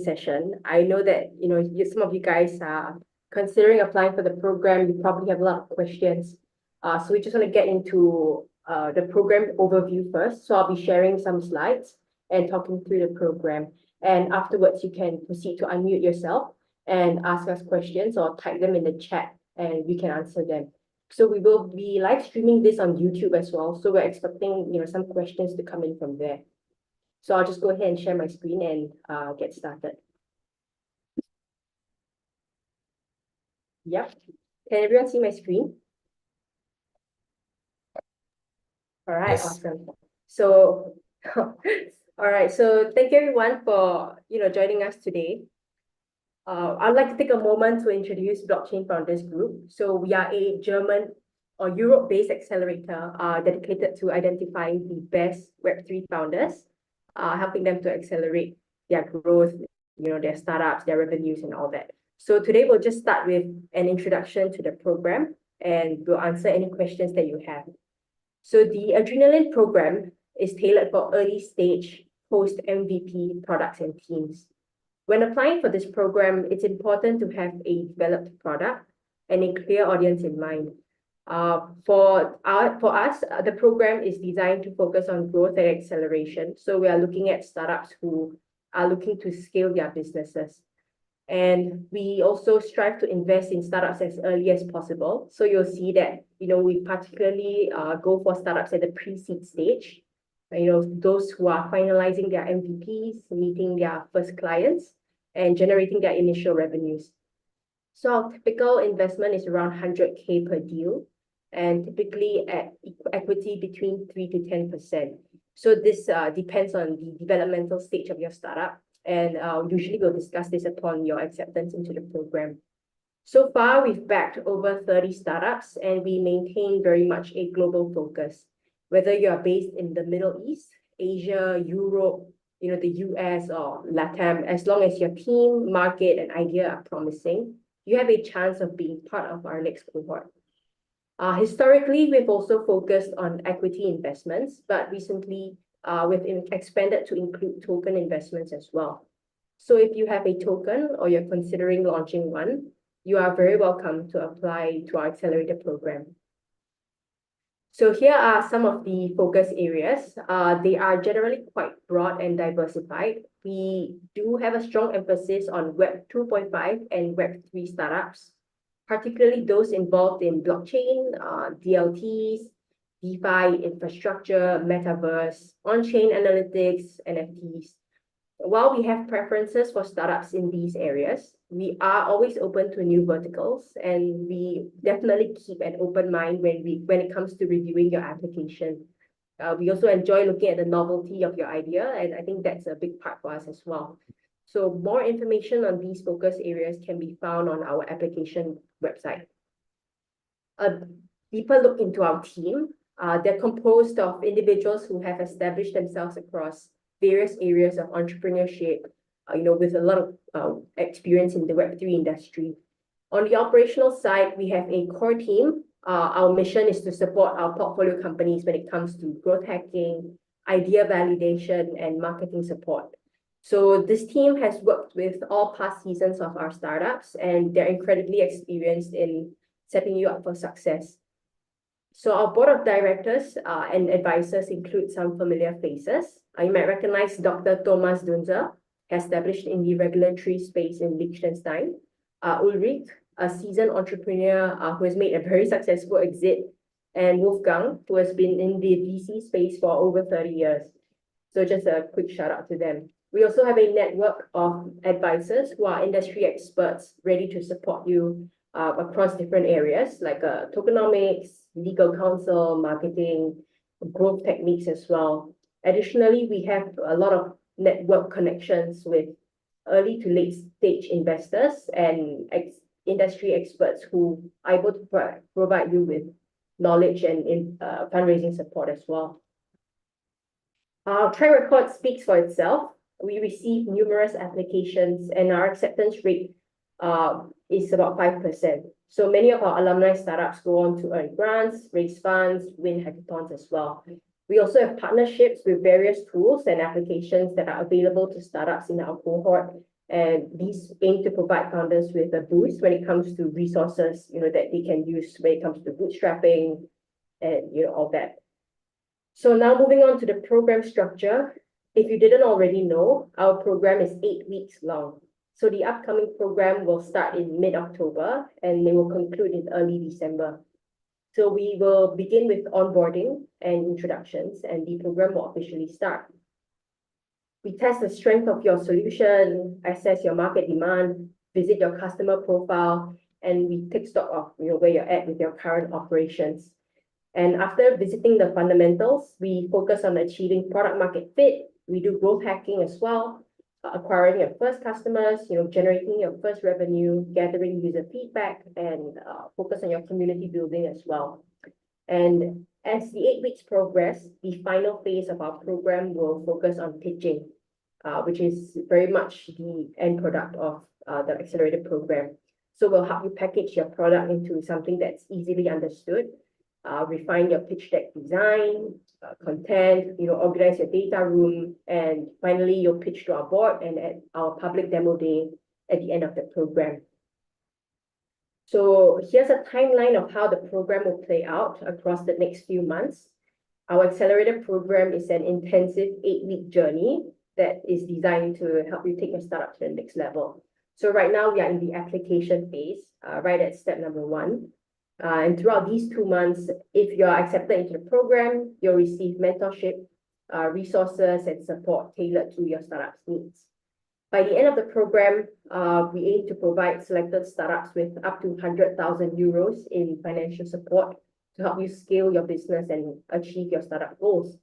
session. I know that some of you guys are considering applying for the program. You probably have a lot of questions. So we just want to get into the program overview first. So I'll be sharing some slides and talking through the program. And afterwards, you can proceed to unmute yourself and ask us questions or type them in the chat and we can answer them. So we will be live streaming this on YouTube as well. So we're expecting some questions to come in from there. So I'll just go ahead and share my screen and get started. Yep. Can everyone see my screen? All right, yes. Awesome. So, all right. So thank you everyone for joining us today. I'd like to take a moment to introduce Blockchain Founders Group. So we are a German or Europe-based accelerator dedicated to identifying the best Web3 founders, helping them to accelerate their growth, their startups, their revenues, and all that. So today we'll just start with an introduction to the program, and we'll answer any questions that you have. So the Adrenaline program is tailored for early stage post-MVP products and teams. When applying for this program, it's important to have a developed product and a clear audience in mind. For us, the program is designed to focus on growth and acceleration. So we are looking at startups who are looking to scale their businesses. And we also strive to invest in startups as early as possible. So you'll see that, we particularly go for startups at the pre-seed stage. Those who are finalizing their MVPs, meeting their first clients, and generating their initial revenues. So our typical investment is around 100K per deal, and typically at equity between 3 to 10%. So this depends on the developmental stage of your startup, and usually we'll discuss this upon your acceptance into the program. So far, we've backed over 30 startups, and we maintain very much a global focus. Whether you are based in the Middle East, Asia, Europe, the US or LATAM, as long as your team, market, and idea are promising, you have a chance of being part of our next cohort. Historically, we've also focused on equity investments, but recently we've expanded to include token investments as well. So if you have a token or you're considering launching one, you are very welcome to apply to our accelerator program. So here are some of the focus areas. They are generally quite broad and diversified. We do have a strong emphasis on Web 2.5 and Web 3 startups, particularly those involved in blockchain, DLTs, DeFi infrastructure, metaverse, on-chain analytics, NFTs. While we have preferences for startups in these areas, we are always open to new verticals, and we definitely keep an open mind when it comes to reviewing your application. We also enjoy looking at the novelty of your idea, and I think that's a big part for us as well. So more information on these focus areas can be found on our application website. A deeper look into our team. They're composed of individuals who have established themselves across various areas of entrepreneurship, with a lot of experience in the Web3 industry. On the operational side, we have a core team. Our mission is to support our portfolio companies when it comes to growth hacking, idea validation, and marketing support. So this team has worked with all past seasons of our startups, and they're incredibly experienced in setting you up for success. So our board of directors and advisors include some familiar faces. You might recognize Dr. Thomas Dunzer, established in the regulatory space in Liechtenstein. Ulrich, a seasoned entrepreneur who has made a very successful exit, and Wolfgang, who has been in the VC space for over 30 years. So just a quick shout out to them. We also have a network of advisors who are industry experts ready to support you across different areas like tokenomics, legal counsel, marketing, growth techniques as well. Additionally, we have a lot of network connections with early to late stage investors and industry experts who are able to provide you with knowledge and fundraising support as well. Our track record speaks for itself. We receive numerous applications, and our acceptance rate is about 5%. So many of our alumni startups go on to earn grants, raise funds, win hackathons as well. We also have partnerships with various tools and applications that are available to startups in our cohort, And these aim to provide founders with a boost when it comes to resources, that they can use when it comes to bootstrapping and, all that. So now moving on to the program structure. If you didn't already know, our program is 8 weeks long. So the upcoming program will start in mid-October and it will conclude in early December. So we will begin with onboarding and introductions, and the program will officially start. We test the strength of your solution, assess your market demand, visit your customer profile, and we take stock of where you're at with your current operations. And after visiting the fundamentals, we focus on achieving product market fit. We do growth hacking as well, acquiring your first customers, generating your first revenue, gathering user feedback, and focus on your community building as well. And as the 8 weeks progress, the final phase of our program will focus on pitching, which is very much the end product of the accelerator program. So we'll help you package your product into something that's easily understood, refine your pitch deck design, content, organize your data room, and finally you'll pitch to our board and at our public demo day at the end of the program. So here's a timeline of how the program will play out across the next few months. Our accelerator program is an intensive 8-week journey that is designed to help you take your startup to the next level. So right now we are in the application phase, right at step number 1. And throughout these 2 months, if you're accepted into the program, you'll receive mentorship, resources, and support tailored to your startup's needs. By the end of the program, we aim to provide selected startups with up to 100,000 euros in financial support to help you scale your business and achieve your startup goals.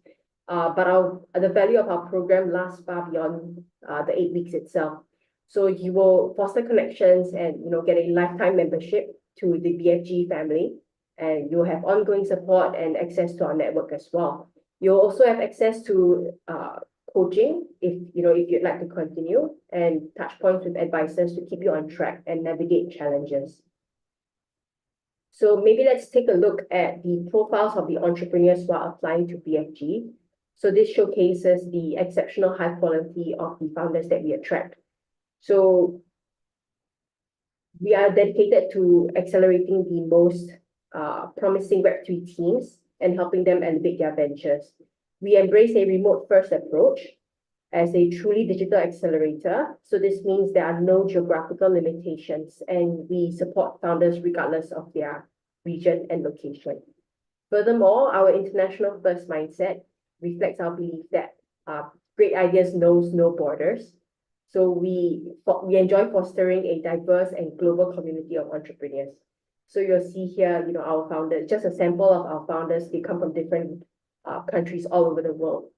But the value of our program lasts far beyond the 8 weeks itself. So you will foster connections and get a lifetime membership to the BFG family, and you'll have ongoing support and access to our network as well. You'll also have access to coaching if you'd like to continue, and touch points with advisors to keep you on track and navigate challenges. So maybe let's take a look at the profiles of the entrepreneurs who are applying to BFG. So this showcases the exceptional high quality of the founders that we attract. So we are dedicated to accelerating the most promising Web3 teams and helping them elevate their ventures. We embrace a remote-first approach as a truly digital accelerator. So this means there are no geographical limitations, and we support founders regardless of their region and location. Furthermore, our international first mindset reflects our belief that great ideas knows no borders. So we enjoy fostering a diverse and global community of entrepreneurs. So you'll see here, our founders, just a sample of our founders. They come from different countries all over the world.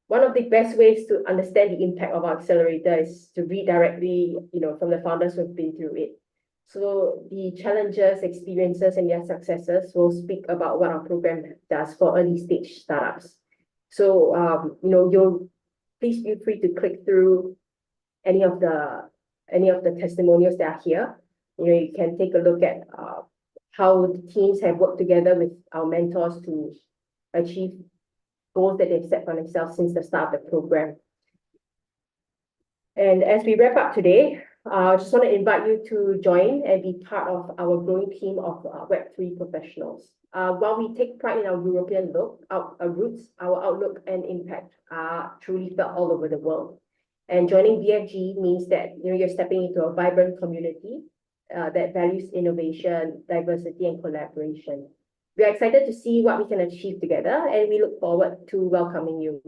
One of the best ways to understand the impact of our accelerator is to read directly, from the founders who've been through it. So the challenges, experiences, and their successes will speak about what our program does for early stage startups. So, please feel free to click through any of the testimonials that are here. You can take a look at how the teams have worked together with our mentors to achieve goals that they've set for themselves since the start of the program. And as we wrap up today, I just want to invite you to join and be part of our growing team of Web3 professionals. While we take pride in our European roots, our outlook and impact are truly felt all over the world. And joining BFG means that you're stepping into a vibrant community that values innovation, diversity, and collaboration. We are excited to see what we can achieve together, and we look forward to welcoming you.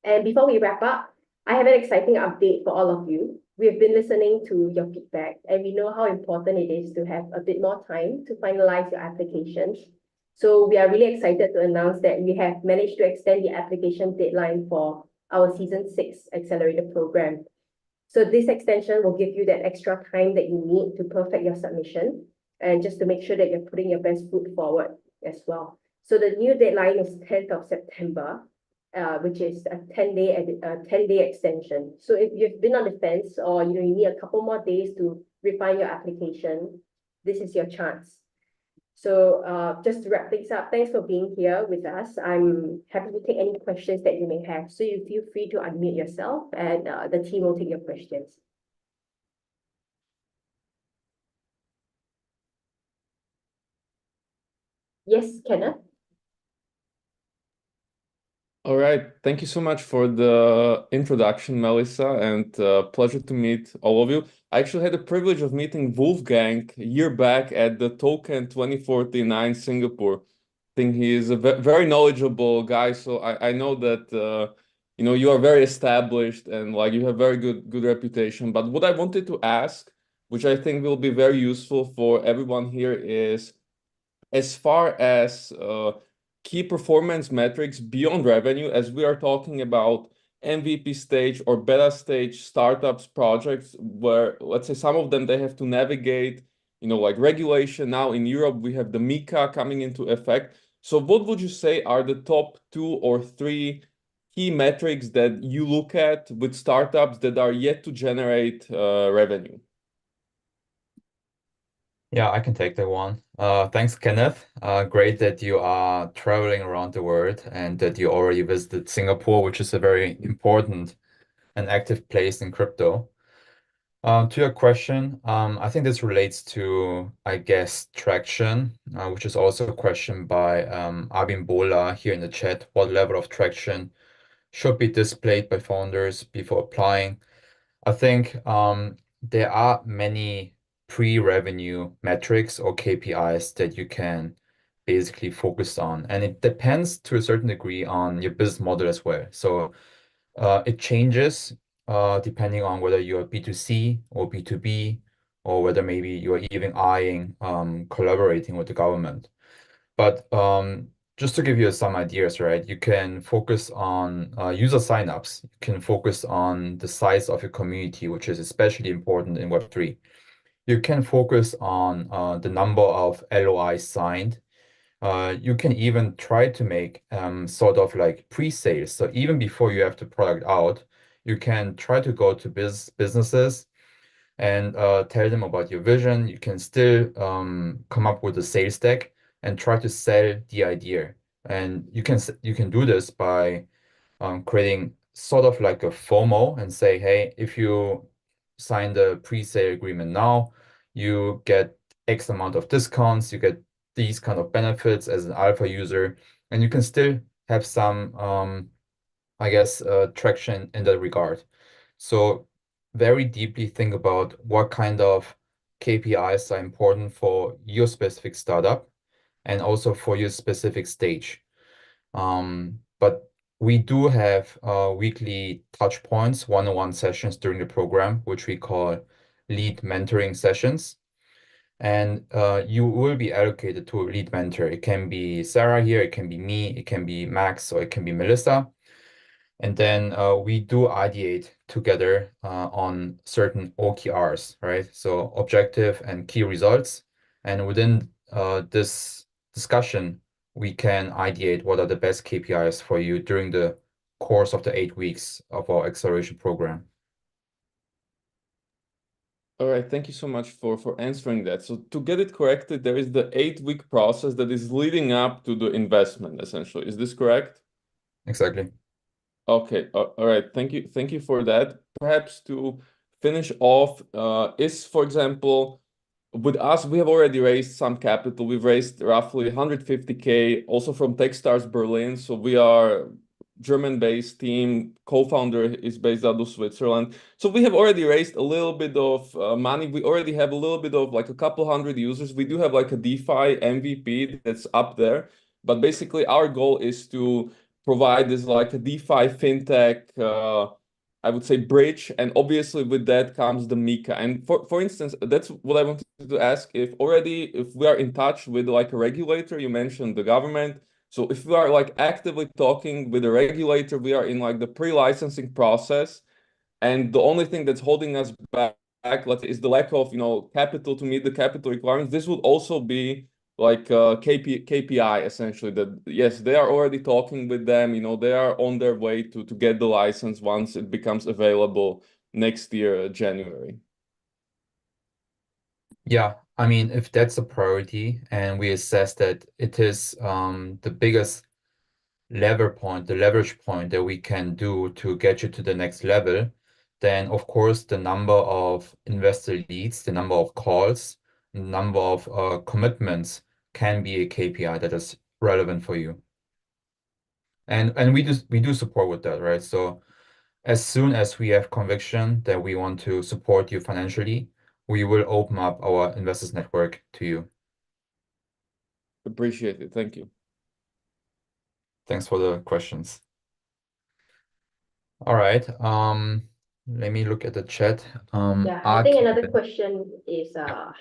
And before we wrap up, I have an exciting update for all of you. We have been listening to your feedback, and we know how important it is to have a bit more time to finalize your applications. So we are really excited to announce that we have managed to extend the application deadline for our Season 6 Accelerator program. So this extension will give you that extra time that you need to perfect your submission, and just to make sure that you're putting your best foot forward as well. So the new deadline is 10th of September, which is a 10-day extension. So if you've been on the fence, or you need a couple more days to refine your application, this is your chance. So just to wrap things up, thanks for being here with us. I'm happy to take any questions that you may have. So you feel free to unmute yourself and the team will take your questions. Yes, Kenneth? All right. Thank you so much for the introduction, Melissa, and pleasure to meet all of you. I actually had the privilege of meeting Wolfgang a year back at the Token 2049 Singapore. I think he is a very knowledgeable guy, so I know that you are very established and like you have very good reputation. But what I wanted to ask, which I think will be very useful for everyone here, is as far as key performance metrics beyond revenue, as we are talking about MVP stage or beta stage startups projects, where let's say some of them they have to navigate, like regulation. Now in Europe, we have the MiCA coming into effect. So what would you say are the top 2 or 3 key metrics that you look at with startups that are yet to generate revenue? Yeah, I can take that one. Thanks, Kenneth. Great that you are traveling around the world and that you already visited Singapore, which is a very important and active place in crypto. To your question, I think this relates to, I guess, traction, which is also a question by Abim Bola here in the chat. What level of traction should be displayed by founders before applying? I think there are many pre-revenue metrics or KPIs that you can basically focus on. And it depends to a certain degree on your business model as well. So it changes depending on whether you're B2C or B2B, or whether maybe you're even eyeing collaborating with the government. But just to give you some ideas, right? You can focus on user signups. You can focus on the size of your community, which is especially important in Web3. You can focus on the number of LOIs signed. You can even try to make sort of like pre-sales. So even before you have the product out, you can try to go to businesses and tell them about your vision. You can still come up with a sales deck and try to sell the idea. And you can do this by creating sort of like a FOMO and say, hey, if you sign the pre-sale agreement now, you get X amount of discounts, you get these kind of benefits as an alpha user, and you can still have some, I guess, traction in that regard. So very deeply think about what kind of KPIs are important for your specific startup and also for your specific stage. But we do have weekly touch points, one-on-one sessions during the program, which we call lead mentoring sessions. And you will be allocated to a lead mentor. It can be Sarah here, it can be me, it can be Max, or it can be Melissa. And then we do ideate together on certain OKRs, right? So objective and key results. And within this discussion, we can ideate what are the best KPIs for you during the course of the 8 weeks of our acceleration program. All right, thank you so much for answering that. So to get it corrected, there is the 8-week process that is leading up to the investment, essentially. Is this correct? Exactly. Okay, all right. Thank you for that. Perhaps to finish off, is, for example, with us, we have already raised some capital. We've raised roughly 150K also from Techstars Berlin. So we are German-based team. Co-founder is based out of Switzerland. So we have already raised a little bit of money. We already have a little bit of like a couple hundred users. We do have like a DeFi MVP that's up there. But basically, our goal is to provide this like a DeFi fintech, I would say, bridge, and obviously with that comes the MiCA. And for instance, that's what I wanted to ask, if we are in touch with like a regulator. You mentioned the government. So if we are like actively talking with a regulator, we are in like the pre-licensing process, and the only thing that's holding us back, let's say, is the lack of capital to meet the capital requirements. This would also be like KPI essentially, that yes, they are already talking with them, they are on their way to get the license once it becomes available next year, January. Yeah, I mean, if that's a priority and we assess that it is the biggest the leverage point that we can do to get you to the next level, then of course the number of investor leads, the number of calls, number of commitments can be a KPI that is relevant for you. And we do support with that, right? So as soon as we have conviction that we want to support you financially, we will open up our investors network to you. Appreciate it. Thank you. Thanks for the questions. All right. Let me look at the chat. Yeah, I think Aki, another question is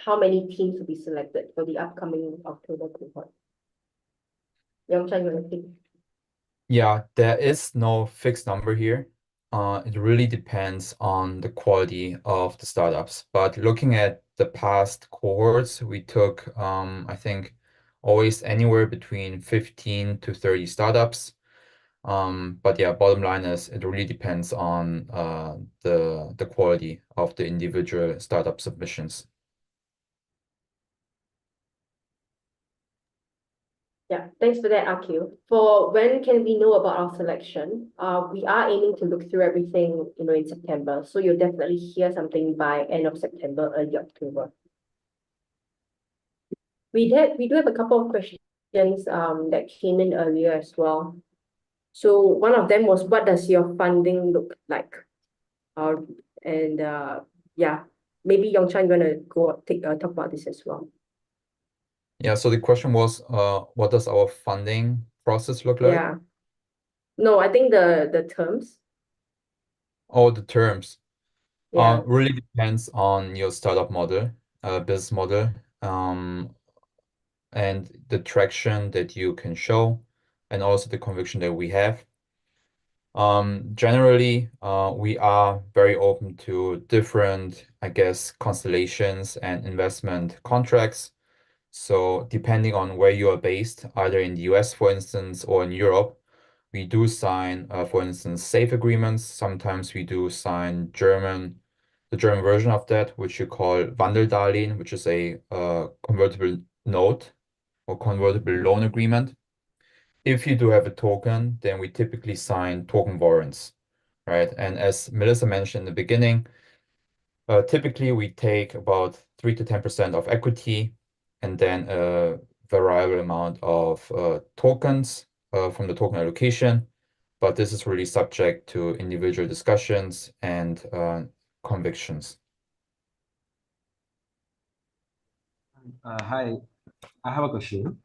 how many teams will be selected for the upcoming October cohort? Yongshan, you want to pick? yeah, there is no fixed number here. It really depends on the quality of the startups. But looking at the past cohorts, we took, I think, always anywhere between 15 to 30 startups. But yeah, bottom line is it really depends on the quality of the individual startup submissions. Yeah, thanks for that, Akil. For when can we know about our selection? We are aiming to look through everything, in September. So you'll definitely hear something by end of September, early October. We do have a couple of questions that came in earlier as well. So one of them was, what does your funding look like? And yeah, maybe Yongshan gonna talk about this as well. Yeah, so the question was, what does our funding process look like? Yeah. No, I think the terms. Oh, the terms. Yeah. Really depends on your startup model, business model, and the traction that you can show, and also the conviction that we have. Generally, we are very open to different, I guess, constellations and investment contracts. So depending on where you are based, either in the US, for instance, or in Europe, we do sign, for instance, safe agreements. Sometimes we do sign the German version of that, which you call Wandeldarlehen, which is a convertible note or convertible loan agreement. If you do have a token, then we typically sign token warrants, right? And as Melissa mentioned in the beginning, typically we take about 3 to 10% of equity and then a variable amount of tokens from the token allocation. But this is really subject to individual discussions and convictions. Hi, I have a question.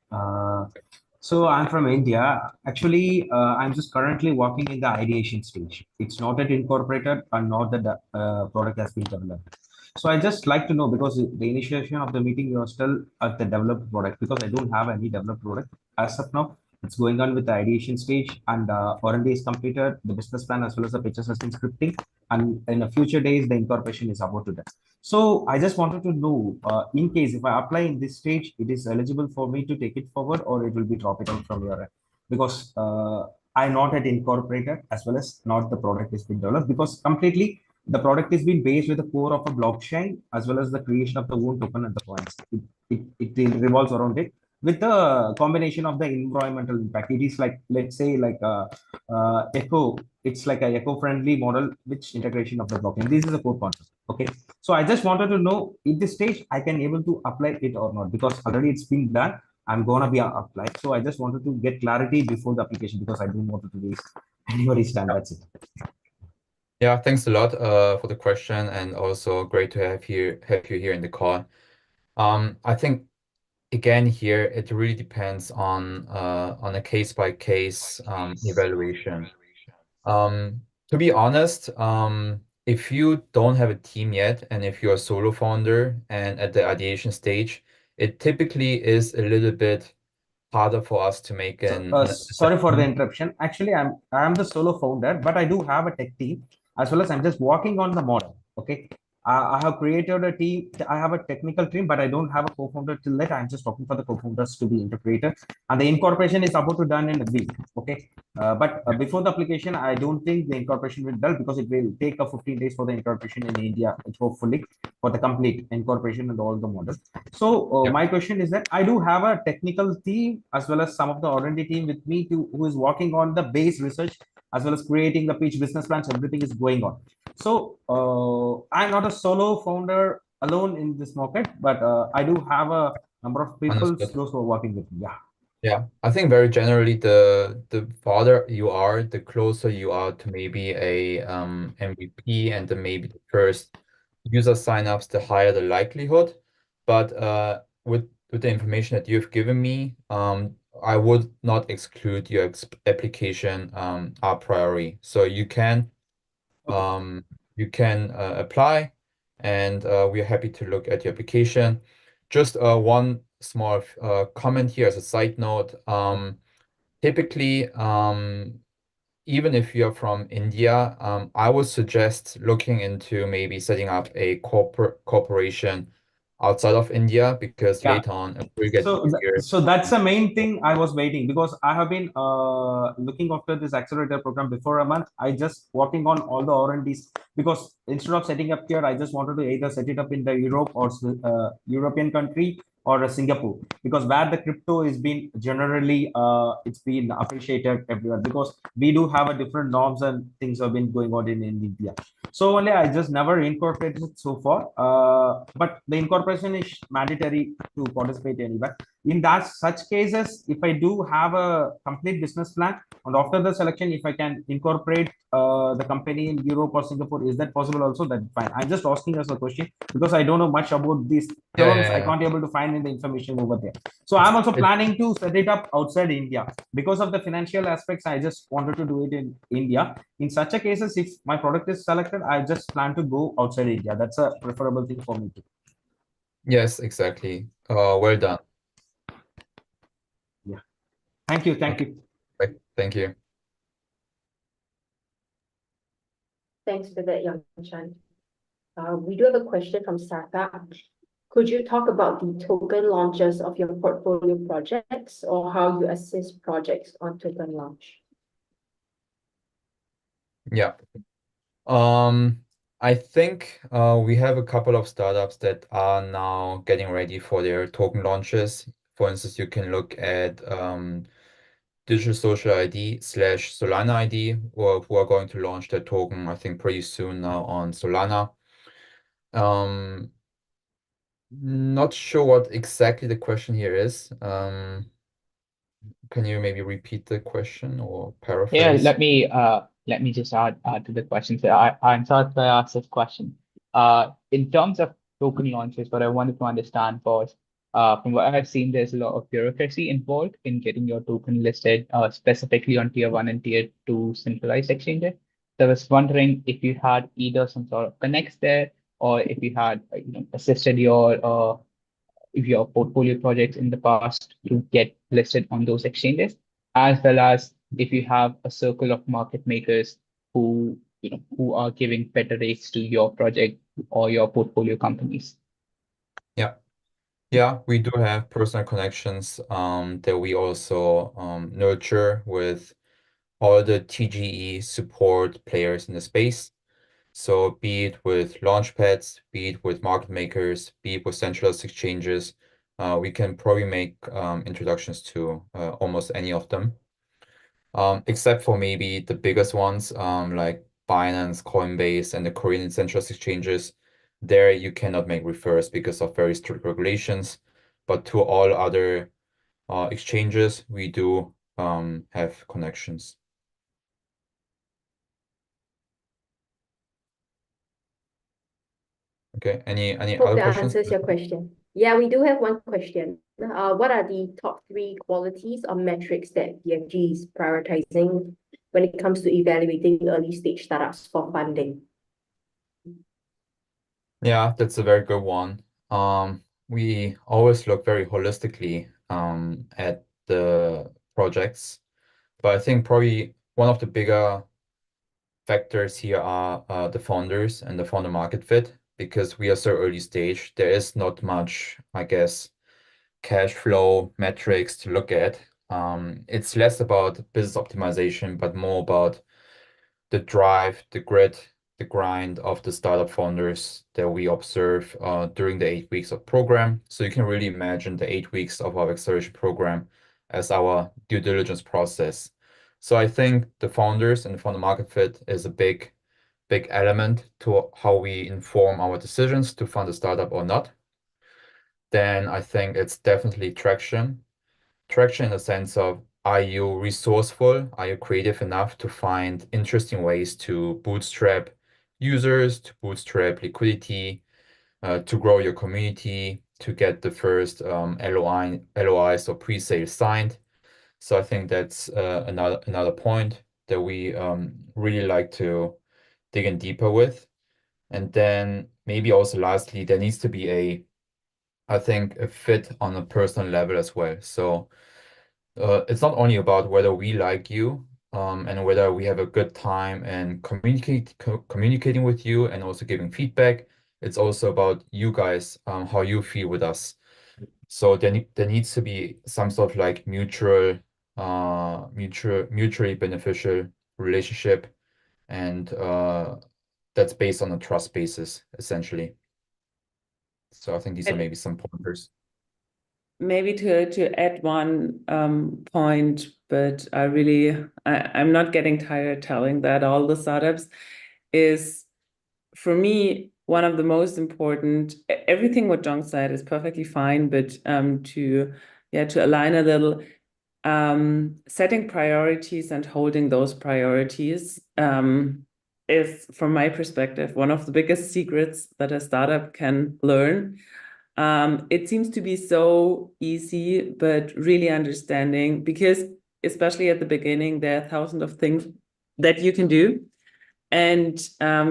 So I'm from India. Actually, I'm just currently working in the ideation stage. It's not yet incorporated and not that the product has been developed. So I just like to know, because the initiation of the meeting, you're still at the developed product, because I don't have any developed product as of now. It's going on with the ideation stage, and R&D is completed. The business plan as well as the pitches has been scripting, and in the future days, the incorporation is about to done. So I just wanted to know, in case if I apply in this stage, it is eligible for me to take it forward, or it will be drop it out from your end, because I'm not yet incorporated as well as not the product is being developed, because completely the product is being based with the core of a blockchain as well as the creation of the own token and the coins. It revolves around it with the combination of the environmental impact. It is like, let's say, like eco. It's like a eco-friendly model, which integration of the blockchain. This is a core concept. Okay. So I just wanted to know, in this stage, I can able to apply it or not, because already it's been done. I'm gonna be applied. So I just wanted to get clarity before the application, because I don't want to waste anybody's time. That's it. Yeah, thanks a lot for the question, and also great to have you here in the call. I think again here it really depends on a case by case evaluation. To be honest, if you don't have a team yet, and if you're a solo founder and at the ideation stage, it typically is a little bit harder for us to make So, an sorry for the assessment. interruption. Actually, I'm the solo founder, but I do have a tech team as well as I'm just working on the model. Okay, I have created a team. I have a technical team, but I don't have a co-founder till that. I'm just talking for the co-founders to be integrated, and the incorporation is about to done in a week. Okay, but before the application, I don't think the incorporation will be done because it will take a 15 days for the incorporation in India, hopefully for the complete incorporation and all the models. So my question is that I do have a technical team as well as some of the R&D team with me who is working on the base research as well as creating the pitch business plans. Everything is going on. So I'm not a solo founder alone in this market, but I do have a number of people, Understood. those who are working with me. Yeah. Yeah, I think very generally the farther you are, the closer you are to maybe a MVP and then maybe the first user signups, the higher the likelihood. But with the information that you've given me, I would not exclude your application a priori. So you can apply, and we're happy to look at your application. Just one small comment here as a side note. Typically, even if you're from India, I would suggest looking into maybe setting up a corporation outside of India because Yeah. later on it will get easier. So that's the main thing I was waiting because I have been looking after this accelerator program before a month. I just working on all the R&Ds because instead of setting up here, I just wanted to either set it up in the Europe or European country or Singapore because where the crypto is being generally it's been appreciated everywhere because we do have a different norms and things have been going on in India. So only I just never incorporated it so far. But the incorporation is mandatory to participate anywhere. In that such cases, if I do have a complete business plan, and after the selection, if I can incorporate the company in Europe or Singapore, is that possible also? That's fine. I'm just asking as a question because I don't know much about these terms. I can't be able to find in the information over there. So I'm also planning to set it up outside India because of the financial aspects. I just wanted to do it in India. In such a cases, if my product is selected, I just plan to go outside India. That's a preferable thing for me too. Yes, exactly. Well done. Yeah. Thank you. Thank you. Thank you. Thanks for that, Yang Chan. We do have a question from Sarka. Could you talk about the token launches of your portfolio projects or how you assist projects on token launch? Yeah. I think we have a couple of startups that are now getting ready for their token launches. For instance, you can look at Digital Social ID / Solana ID, who are going to launch their token, I think, pretty soon now on Solana. Not sure what exactly the question here is. Can you maybe repeat the question or paraphrase? Let me just add to the question. So I'm sorry if I asked this question. In terms of token launches, what I wanted to understand was, from what I've seen, there's a lot of bureaucracy involved in getting your token listed, specifically on tier 1 and tier 2 centralized exchanges. So I was wondering if you had either some sort of connects there, or if you had assisted your portfolio projects in the past to get listed on those exchanges, as well as if you have a circle of market makers who are giving better rates to your project or your portfolio companies. Yeah, we do have personal connections that we also nurture with all the TGE support players in the space. So be it with launchpads, be it with market makers, be it with centralized exchanges, we can probably make introductions to almost any of them. Except for maybe the biggest ones like Binance, Coinbase, and the Korean centralized exchanges. There you cannot make refers because of very strict regulations. But to all other exchanges, we do have connections. Okay, any Hope other that questions? answers your question. Yeah, we do have one question. What are the top 3 qualities or metrics that BFG is prioritizing when it comes to evaluating early stage startups for funding? Yeah, that's a very good one. We always look very holistically at the projects, but I think probably one of the bigger factors here are the founders and the founder market fit. because we are so early stage. There is not much, I guess, cash flow metrics to look at. It's less about business optimization, but more about the drive, the grit, the grind of the startup founders that we observe during the 8 weeks of program. So you can really imagine the 8 weeks of our acceleration program as our due diligence process. So I think the founders and the founder market fit is a big element to how we inform our decisions to fund a startup or not. Then I think it's definitely traction. Traction in the sense of, are you resourceful? Are you creative enough to find interesting ways to bootstrap users, to bootstrap liquidity, to grow your community, to get the first LOIs or pre-sales signed? So I think that's another point that we really like to dig in deeper with. And then maybe also lastly, there needs to be I think, a fit on a personal level as well. So it's not only about whether we like you and whether we have a good time and communicating with you and also giving feedback. It's also about you guys, how you feel with us. So there needs to be some sort of like mutually beneficial relationship, and that's based on a trust basis, essentially. So I think these are maybe some pointers. Maybe to add one point, but I'm not getting tired telling that all the startups is, for me, one of the most important. Everything what Jong said is perfectly fine, but to align a little, setting priorities and holding those priorities is, from my perspective, one of the biggest secrets that a startup can learn. It seems to be so easy, but really understanding, because especially at the beginning, there are thousands of things that you can do. And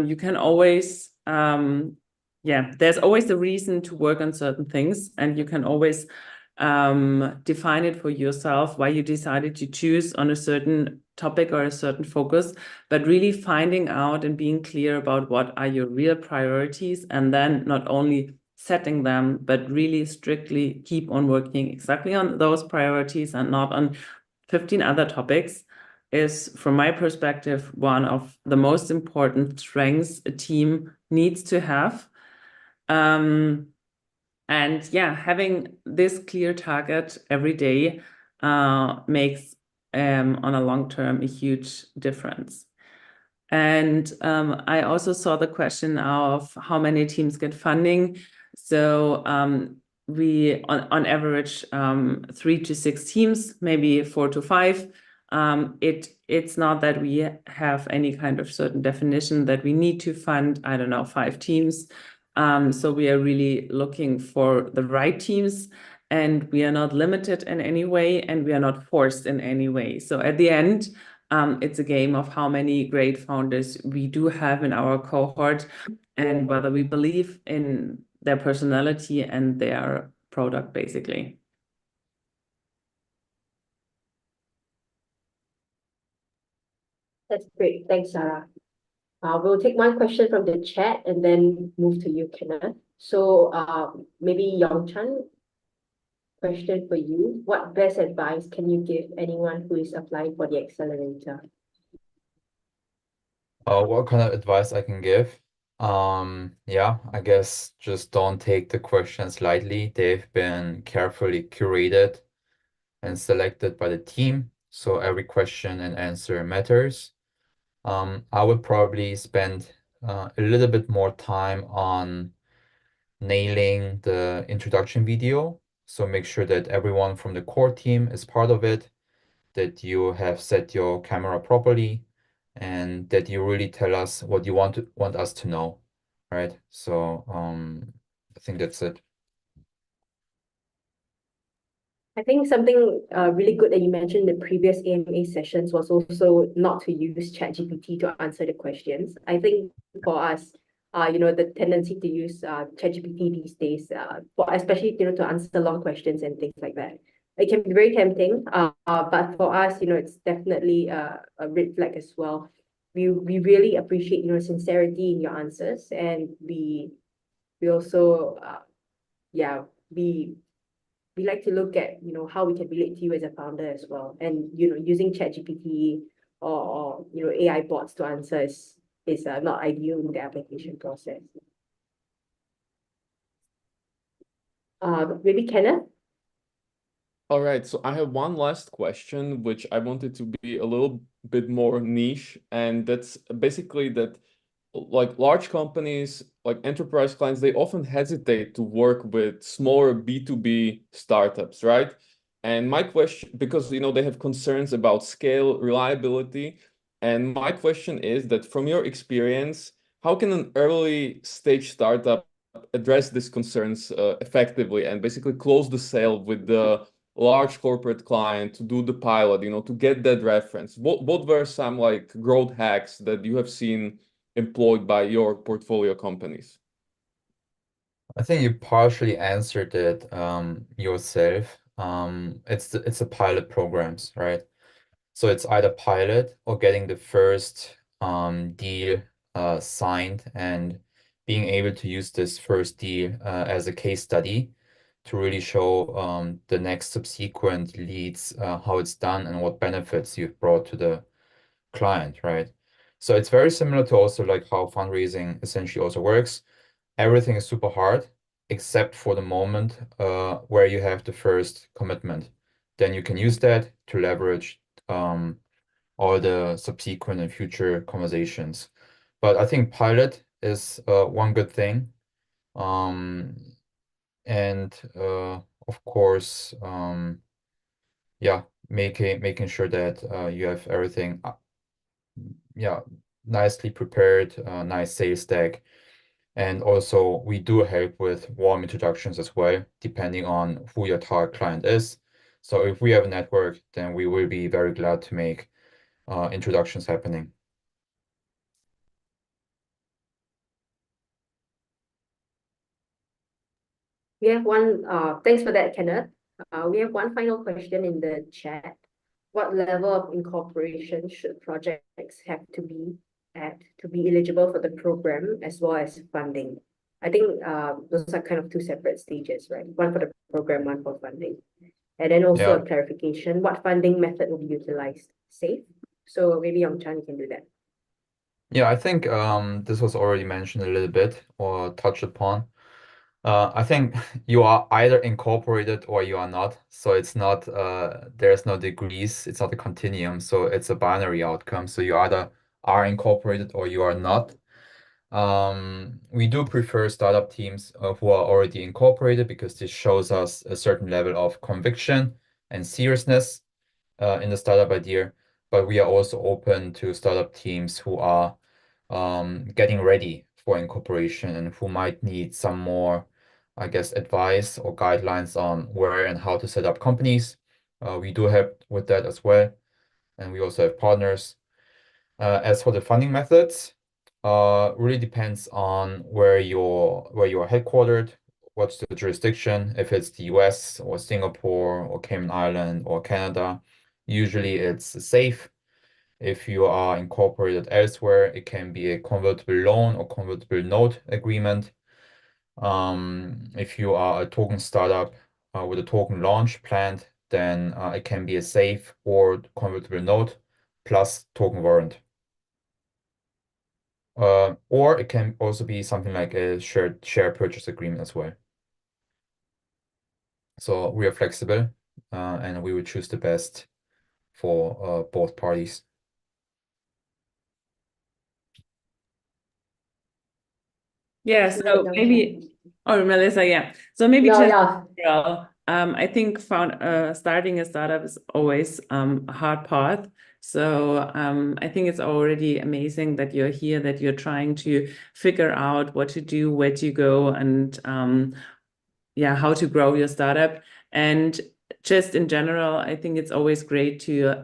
you can always, there's always a reason to work on certain things, and you can always define it for yourself why you decided to choose on a certain topic or a certain focus, but really finding out and being clear about what are your real priorities, and then not only setting them, but really strictly keep on working exactly on those priorities and not on 15 other topics, is, from my perspective, one of the most important strengths a team needs to have. And having this clear target every day makes on a long term a huge difference. And I also saw the question of how many teams get funding. So we on average 3 to 6 teams, maybe 4 to 5. It's not that we have any kind of certain definition that we need to fund, I don't know, 5 teams. So we are really looking for the right teams, and we are not limited in any way, and we are not forced in any way. So at the end, it's a game of how many great founders we do have in our cohort, and whether we believe in their personality and their product, basically. That's great. Thanks, Sarah. We'll take one question from the chat and then move to you, Kenneth. So maybe Yongchan, question for you. What best advice can you give anyone who is applying for the accelerator? What kind of advice I can give? I guess just don't take the questions lightly. They've been carefully curated and selected by the team, so every question and answer matters. I would probably spend a little bit more time on nailing the introduction video. So make sure that everyone from the core team is part of it, that you have set your camera properly, and that you really tell us what you want us to know, right? So I think that's it. I think something really good that you mentioned in the previous AMA sessions was also not to use ChatGPT to answer the questions. I think for us, the tendency to use ChatGPT these days, especially to answer long questions and things like that, it can be very tempting. But for us, it's definitely a red flag as well. We really appreciate sincerity in your answers, and we we also, we like to look at, how we can relate to you as a founder as well. And, using ChatGPT or AI bots to answer is not ideal in the application process. Maybe Kenneth? All right, so I have one last question, which I wanted to be a little bit more niche, and that's basically that like large companies, like enterprise clients, they often hesitate to work with smaller B2B startups, right? And my question, because they have concerns about scale, reliability, and my question is that from your experience, how can an early stage startup address these concerns effectively and basically close the sale with the large corporate client to do the pilot, to get that reference? What were some like growth hacks that you have seen employed by your portfolio companies? I think you partially answered it yourself. It's the pilot programs, right? So it's either pilot or getting the first deal signed and being able to use this first deal as a case study to really show the next subsequent leads, how it's done and what benefits you've brought to the client, right? So it's very similar to also like how fundraising essentially also works. Everything is super hard except for the moment where you have the first commitment. Then you can use that to leverage all the subsequent and future conversations. But I think pilot is one good thing. And of course, yeah, making sure that you have everything nicely prepared, nice sales deck. And also we do help with warm introductions as well, depending on who your target client is. So if we have a network, then we will be very glad to make introductions happening. We have one, thanks for that, Kenneth. We have one final question in the chat. What level of incorporation should projects have to be at to be eligible for the program as well as funding? I think those are kind of two separate stages, right? One for the program, one for funding. And then also Yeah. a clarification, what funding method will be utilized? SAFE? So maybe Yongchan, you can do that. Yeah, I think this was already mentioned a little bit or touched upon. I think you are either incorporated or you are not. So it's not, there's no degrees. It's not a continuum. So it's a binary outcome. So you either are incorporated or you are not. We do prefer startup teams who are already incorporated because this shows us a certain level of conviction and seriousness in the startup idea. But we are also open to startup teams who are getting ready for incorporation and who might need some more, I guess, advice or guidelines on where and how to set up companies. We do help with that as well. And we also have partners. As for the funding methods, really depends on where you're headquartered, what's the jurisdiction, if it's the US or Singapore or Cayman Island or Canada. Usually it's safe. If you are incorporated elsewhere, it can be a convertible loan or convertible note agreement. If you are a token startup with a token launch planned, then it can be a safe or convertible note plus token warrant. Or it can also be something like a share purchase agreement as well. So we are flexible and we will choose the best for both parties. Yeah, so maybe, or Melissa, yeah. So maybe No, just yeah. overall, I think starting a startup is always a hard path. So I think it's already amazing that you're here, that you're trying to figure out what to do, where to go, and how to grow your startup. And just in general, I think it's always great to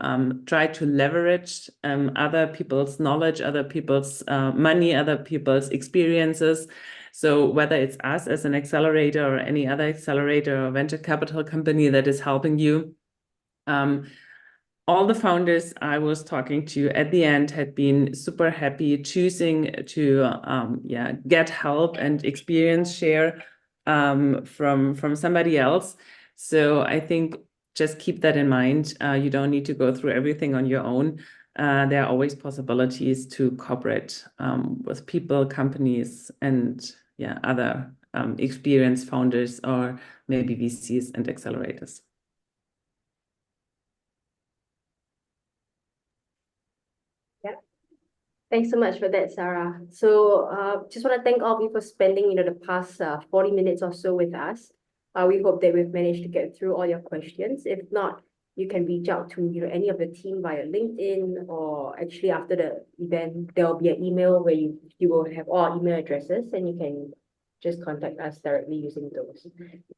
try to leverage other people's knowledge, other people's money, other people's experiences. So whether it's us as an accelerator or any other accelerator or venture capital company that is helping you, all the founders I was talking to at the end had been super happy choosing to get help and experience share from somebody else. So I think just keep that in mind. You don't need to go through everything on your own. There are always possibilities to cooperate with people, companies, and other experienced founders or maybe VCs and accelerators. Thanks so much for that, Sarah. So just want to thank all of you for spending the past 40 minutes or so with us. We hope that we've managed to get through all your questions. If not, you can reach out to any of the team via LinkedIn, or actually after the event, there will be an email where you will have all email addresses, and you can just contact us directly using those.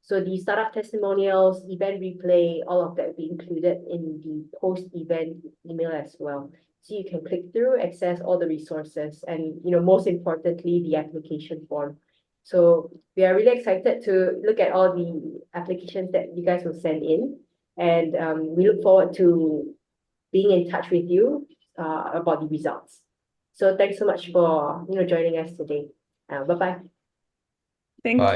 So the startup testimonials, event replay, all of that will be included in the post-event email as well. So you can click through, access all the resources, and most importantly, the application form. So we are really excited to look at all the applications that you guys will send in, and we look forward to being in touch with you about the results. So thanks so much for joining us today. Bye bye. Thank you.